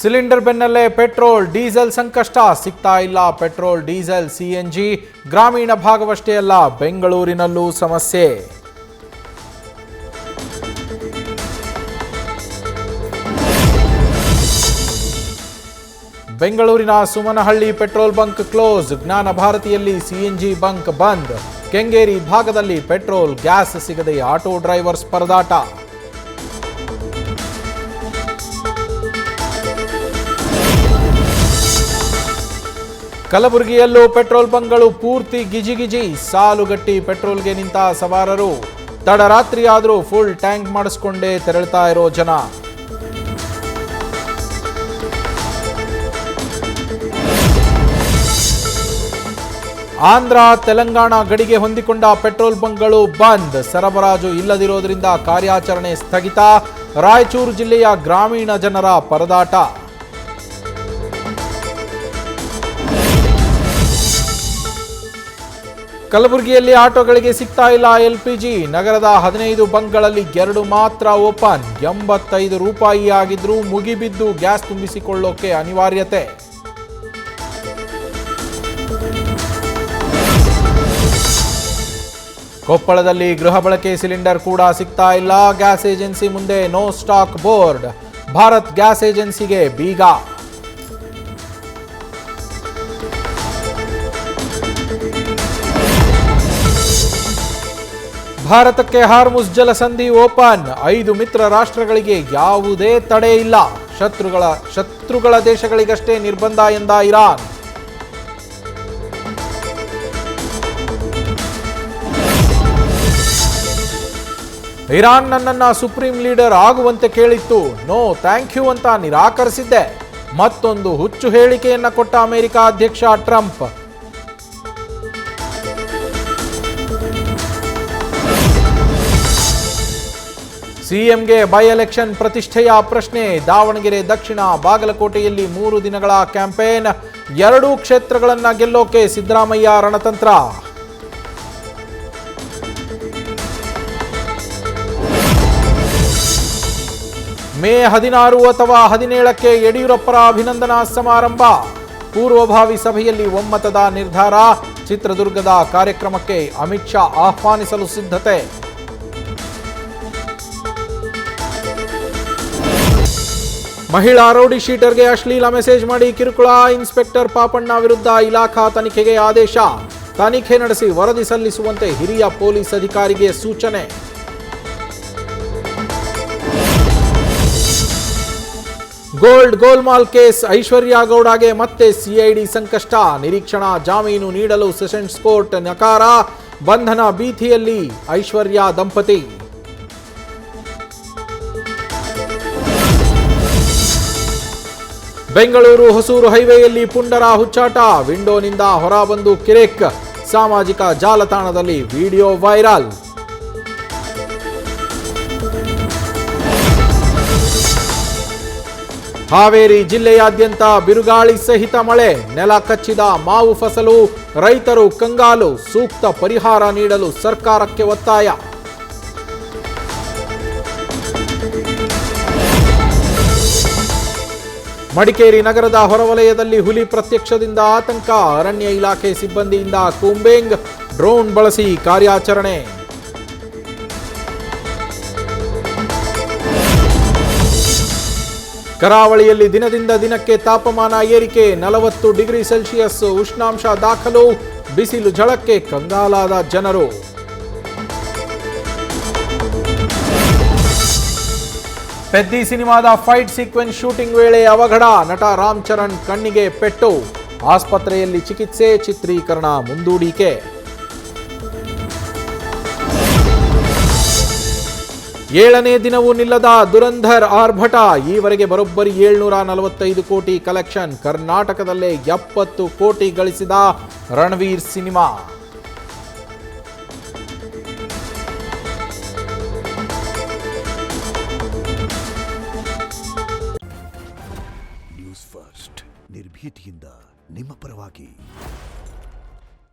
Cylinder ಬೆನ್ನಲ್ಲೇ petrol diesel ಸಂಕಷ್ಟ, ಸಿಗ್ತಾ ಇಲ್ಲ ಪೆಟ್ರೋಲ್ ಡೀಸೆಲ್ ಸಿಎನ್ಜಿ. ಗ್ರಾಮೀಣ ಭಾಗವಷ್ಟೇ ಅಲ್ಲ, ಬೆಂಗಳೂರಿನಲ್ಲೂ ಸಮಸ್ಯೆ. ಬೆಂಗಳೂರಿನ ಸುಮನಹಳ್ಳಿ ಪೆಟ್ರೋಲ್ ಬಂಕ್ ಕ್ಲೋಸ್, ಜ್ಞಾನ ಭಾರತಿಯಲ್ಲಿ ಸಿಎನ್ಜಿ ಬಂಕ್ ಬಂದ್. ಕೆಂಗೇರಿ ಭಾಗದಲ್ಲಿ ಪೆಟ್ರೋಲ್ ಗ್ಯಾಸ್ ಸಿಗದೆ ಆಟೋ ಡ್ರೈವರ್ಸ್ ಪರದಾಟ. ಕಲಬುರಗಿಯಲ್ಲೂ ಪೆಟ್ರೋಲ್ ಬಂಕ್ಗಳು ಪೂರ್ತಿ ಗಿಜಿಗಿಜಿ, ಸಾಲುಗಟ್ಟಿ ಪೆಟ್ರೋಲ್ಗೆ ನಿಂತ ಸವಾರರು. ತಡರಾತ್ರಿ ಆದರೂ ಫುಲ್ ಟ್ಯಾಂಕ್ ಮಾಡಿಸ್ಕೊಂಡೇ ತೆರಳ್ತಾ ಇರೋ ಜನ. ಆಂಧ್ರ ತೆಲಂಗಾಣ ಗಡಿಗೆ ಹೊಂದಿಕೊಂಡ ಪೆಟ್ರೋಲ್ ಬಂಕ್ಗಳು ಬಂದ್, ಸರಬರಾಜು ಇಲ್ಲದಿರೋದ್ರಿಂದ ಕಾರ್ಯಾಚರಣೆ ಸ್ಥಗಿತ. ರಾಯಚೂರು ಜಿಲ್ಲೆಯ ಗ್ರಾಮೀಣ ಜನರ ಪರದಾಟ. ಕಲಬುರಗಿಯಲ್ಲಿ ಆಟೋಗಳಿಗೆ ಸಿಗ್ತಾ ಇಲ್ಲ ಎಲ್ಪಿಜಿ. ನಗರದ 15 ಬಂಕ್ಗಳಲ್ಲಿ 2 ಮಾತ್ರ ಓಪನ್. 85 ರೂಪಾಯಿ ಆಗಿದ್ರೂ ಮುಗಿಬಿದ್ದು ಗ್ಯಾಸ್ ತುಂಬಿಸಿಕೊಳ್ಳೋಕೆ ಅನಿವಾರ್ಯತೆ. ಕೊಪ್ಪಳದಲ್ಲಿ ಗೃಹ ಬಳಕೆ ಸಿಲಿಂಡರ್ ಕೂಡ ಸಿಗ್ತಾ ಇಲ್ಲ. ಗ್ಯಾಸ್ ಏಜೆನ್ಸಿ ಮುಂದೆ no stock board. Bharat gas ಏಜೆನ್ಸಿಗೆ ಬೀಗ. ಭಾರತಕ್ಕೆ ಹಾರ್ಮುಜ್ ಜಲಸಂಧಿ ಓಪನ್. 5 ಮಿತ್ರ ರಾಷ್ಟ್ರಗಳಿಗೆ ಯಾವುದೇ ತಡೆ ಇಲ್ಲ. ಶತ್ರುಗಳ ದೇಶಗಳಿಗಷ್ಟೇ ನಿರ್ಬಂಧ ಎಂದ ಇರಾನ್. ಇರಾನ್ ನನ್ನನ್ನು ಸುಪ್ರೀಂ ಲೀಡರ್ ಆಗುವಂತೆ ಕೇಳಿತ್ತು, ನೋ ಥ್ಯಾಂಕ್ ಯು ಅಂತ ನಿರಾಕರಿಸಿದ್ದೆ. ಮತ್ತೊಂದು ಹುಚ್ಚು ಹೇಳಿಕೆಯನ್ನ ಕೊಟ್ಟ ಅಮೆರಿಕ ಅಧ್ಯಕ್ಷ ಟ್ರಂಪ್. ಸಿಎಂಗೆ ಬೈ ಎಲೆಕ್ಷನ್ ಪ್ರತಿಷ್ಠೆಯ ಪ್ರಶ್ನೆ. ದಾವಣಗೆರೆ, ದಕ್ಷಿಣ, ಬಾಗಲಕೋಟೆಯಲ್ಲಿ 3 ದಿನಗಳ ಕ್ಯಾಂಪೇನ್. 2 ಕ್ಷೇತ್ರಗಳನ್ನ ಗೆಲ್ಲೋಕೆ ಸಿದ್ದರಾಮಯ್ಯ ರಣತಂತ್ರ. ಮೇ 16 ಅಥವಾ 17ಕ್ಕೆ ಯಡಿಯೂರಪ್ಪರ ಅಭಿನಂದನಾ ಸಮಾರಂಭ. ಪೂರ್ವಭಾವಿ ಸಭೆಯಲ್ಲಿ ಒಮ್ಮತದ ನಿರ್ಧಾರ. ಚಿತ್ರದುರ್ಗದ ಕಾರ್ಯಕ್ರಮಕ್ಕೆ ಅಮಿತ್ ಶಾ ಆಹ್ವಾನಿಸಲು ಸಿದ್ಧತೆ. ಮಹಿಳಾ ರೌಡಿ ಶೀಟರ್ಗೆ ಅಶ್ಲೀಲ ಮೆಸೇಜ್ ಮಾಡಿ ಕಿರುಕುಳ. ಇನ್ಸ್ಪೆಕ್ಟರ್ ಪಾಪಣ್ಣ ವಿರುದ್ಧ ಇಲಾಖಾ ತನಿಖೆಗೆ ಆದೇಶ. ತನಿಖೆ ನಡೆಸಿ ವರದಿ ಸಲ್ಲಿಸುವಂತೆ ಹಿರಿಯ ಪೊಲೀಸ್ ಅಧಿಕಾರಿಗೆ ಸೂಚನೆ. ಗೋಲ್ಮಾಲ್ ಕೇಸ್, ಐಶ್ವರ್ಯ ಗೌಡಗೆ ಮತ್ತೆ ಸಿಐಡಿ ಸಂಕಷ್ಟ. ನಿರೀಕ್ಷಣಾ ಜಾಮೀನು ನೀಡಲು ಸೆಷನ್ಸ್ ಕೋರ್ಟ್ ನಕಾರ. ಬಂಧನ ಭೀತಿಯಲ್ಲಿ ಐಶ್ವರ್ಯ ದಂಪತಿ. ಬೆಂಗಳೂರು ಹೊಸೂರು ಹೈವೇಯಲ್ಲಿ ಪುಂಡರ ಹುಚ್ಚಾಟ. ವಿಂಡೋನಿಂದ ಹೊರಬಂದು ಕಿರಿಕ್. ಸಾಮಾಜಿಕ ಜಾಲತಾಣದಲ್ಲಿ ವಿಡಿಯೋ ವೈರಲ್. ಹಾವೇರಿ ಜಿಲ್ಲೆಯಾದ್ಯಂತ ಬಿರುಗಾಳಿ ಸಹಿತ ಮಳೆ. ನೆಲ ಕಚ್ಚಿದ ಮಾವು ಫಸಲು. ರೈತರು ಕಂಗಾಲು. ಸೂಕ್ತ ಪರಿಹಾರ ನೀಡಲು ಸರ್ಕಾರಕ್ಕೆ ಒತ್ತಾಯ. ಮಡಿಕೇರಿ ನಗರದ ಹೊರವಲಯದಲ್ಲಿ ಹುಲಿ ಪ್ರತ್ಯಕ್ಷದಿಂದ ಆತಂಕ. ಅರಣ್ಯ ಇಲಾಖೆ ಸಿಬ್ಬಂದಿಯಿಂದ ಕೂಂಬಿಂಗ್. ಡ್ರೋನ್ ಬಳಸಿ ಕಾರ್ಯಾಚರಣೆ. ಕರಾವಳಿಯಲ್ಲಿ ದಿನದಿಂದ ದಿನಕ್ಕೆ ತಾಪಮಾನ ಏರಿಕೆ. 40 ಡಿಗ್ರಿ ಸೆಲ್ಸಿಯಸ್ ಉಷ್ಣಾಂಶ ದಾಖಲು. ಬಿಸಿಲು ಝಳಕ್ಕೆ ಕಂಗಾಲಾದ ಜನರು. ಪೆದ್ದಿ ಸಿನಿಮಾದ ಫೈಟ್ ಸೀಕ್ವೆನ್ಸ್ ಶೂಟಿಂಗ್ ವೇಳೆ ಅವಘಡ. ನಟ ರಾಮ್ ಚರಣ್ ಕಣ್ಣಿಗೆ ಪೆಟ್ಟು. ಆಸ್ಪತ್ರೆಯಲ್ಲಿ ಚಿಕಿತ್ಸೆ. ಚಿತ್ರೀಕರಣ ಮುಂದೂಡಿಕೆ. ಏಳನೇ ದಿನವೂ ನಿಲ್ಲದ ದುರಂಧರ್ ಆರ್ಭಟ. ಈವರೆಗೆ ಬರೋಬ್ಬರಿ 745 ಕೋಟಿ ಕಲೆಕ್ಷನ್. ಕರ್ನಾಟಕದಲ್ಲೇ 70 ಕೋಟಿ ಗಳಿಸಿದ ರಣವೀರ್ ಸಿನಿಮಾ. ನ್ಯೂಸ್ ಫಸ್ಟ್, ನಿರ್ಭೀತಿಯಿಂದ ನಿಮ್ಮ ಪರವಾಗಿ.